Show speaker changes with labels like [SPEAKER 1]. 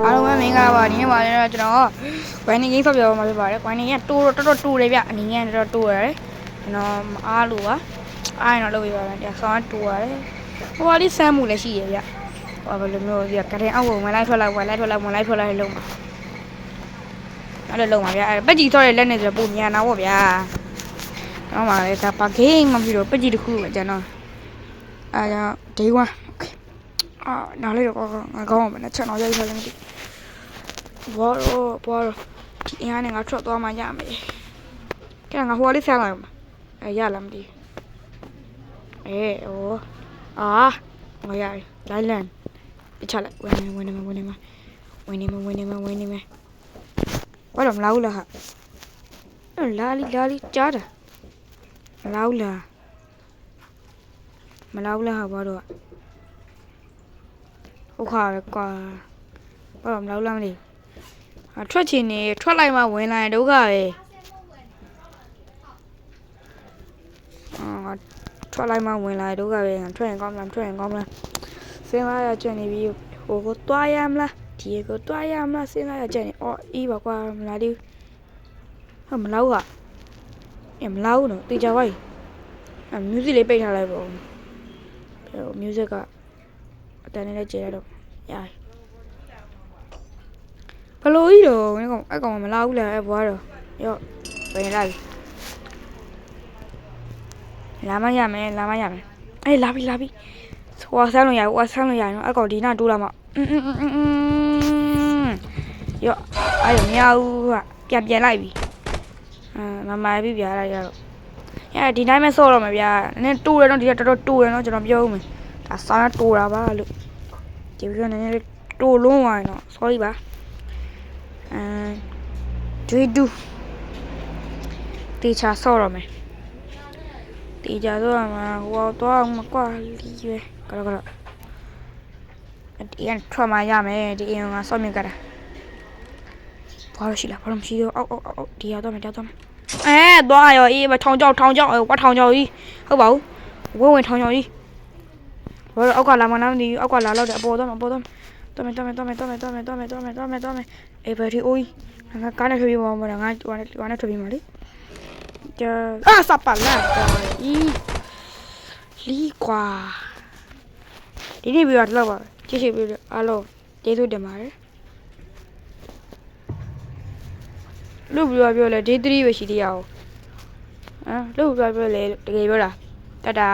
[SPEAKER 1] အားလုံးပဲမင်္ဂလာပါဒီနေ့ပါလဲကျွန်တော်ဝိုင်းနေကြီးဖတ်ပြပါမှာဖြစ်ပါတယ်ဝိုင်းနေကြီးတိုးတော်တိုးတယ်ဗျအနေနဲ့တော်တိုးရတယ်ကျွန်တော်မအားလို့ပါအားရင်တော့လုပ်ပြပါမယ်တရားဆောင်းတိုးရတယ်ဟိုကလေးစမ်းမှုလည်းရှိရဗျဟိုဘယ်လိုမျိုးဒီကတဲ့အောက်ကိုဝင်လိုက်ထွက်လိုက်ဝင်လိုက်ထွက်လိုက်ဝင်လိုက်ထွက်လိုက်လုံးမှာအဲ့လိုလုံးပါဗျအဲ့ပက်ကြီးဆော့တဲ့လက်နဲ့ဆိုပုံမြန်တာပေါ့ဗျာတော့ပါလေဒါပါဂိမ်းမဖြစ်တော့ပက်ကြီးတစ်ခုပဲကျွန်တော်အားကြောင့် day 1နားလေးတော့ငါကောင်းအောင်ပဲနဲ့ချက်တော့ရိုက်ထားလည်းမသိဘောဒီအင်းနဲ့ငါထွက်သွားမှရမယ်ကဲငါဟိုလေးဆန်းလိုက်မှာရလားမသိငါရတယ်လိုက်လန်ပြချလိုက်ဝင်နေမှာဘာလို့မလာဘူးလားဟာလာလီကြားတာမလာဘူးလားဟာဘာတော့ဟုတ်ခါပဲကွာဘာလို့မလာဘူးလားမသိထွက်ချင်နေထွက်လိုက်မှဝင်လာရင်ဒုက္ခပဲထွက်လိုက်မှဝင်လာရင်ဒုက္ခပဲထွက်ရင်ကောင်းမလားစဉ်းစားရကြနေပြီဟိုကိုတွားရမလားဒီကိုတွားရမလားစဉ်းစားရကြနေအေးပါကွာမလာသေးဘူးမလာဘူးမလာဘူးနော်တေချာပါ့music လေးပိတ်ထားလိုက်ပေါ့music ကအတန်းနဲ့ကျေရတော့ရတယ်ဘလို့ကြီးတော့အကောင်မလာဘူးလားဘွားတော့ရော့ဝင်လာပြီလာမရမယ်အေးလာပြီဟိုဆန်းလို့ရနော်အကောင်ဒီနာတိုးလာမရော့အဲ့မရဘူးပြန်လိုက်ပြီမပြီပြလိုက်ရတော့ဒီတိုင်းပဲဆော့တော့မှာဗျာနည်းတိုးတယ်နော်ဒီကတော်တော်တိုးတယ်နော်ကျွန်တော်ပြောဦးမယ်ဒါဆောင်းတိုးတာပါလို့ဒီပြောနေနေတိုးလုံးသွားရင်တော့ sorry ပါတွေးတူတေချာဆော့တော့မယ်တေချာဆော့ရမှာဟိုတော့မကွာလီပဲကတော့ဒီအန်ထွက်မှရမယ်ဒီအင်ကဆော့မြင်ကြတာဘာလို့ရှိလားဘာလို့မရှိတော့အောက်ဒီရောက်တော့မယ်သွားရောအေးထောင်ကြောက်ဝါထောင်ကြောက်ကြီးဟုတ်ပါဘူးဝင်ထောင်ကြောက်ကြီးဘာလို့အောက်ကလာမနာမသိဘူးအောက်ကလာတော့တယ်အပေါ်တော့မယ်အေးဘယ်ဒီအိုးငါကားနဲ့ထွက်ပြီးမှာငါနဲ့ထွက်ပြီးမှာလေစပါလာလီကွာဒီနေ့ပြီးတော့ပါကြည့်ပြီးအားလုံးကျေးဇူးတင်ပါတယ်လို့ပြောလဲ day 3ပဲရှိသေးရအောင်လို့ပြောလဲတကယ်ပြောတာတတာ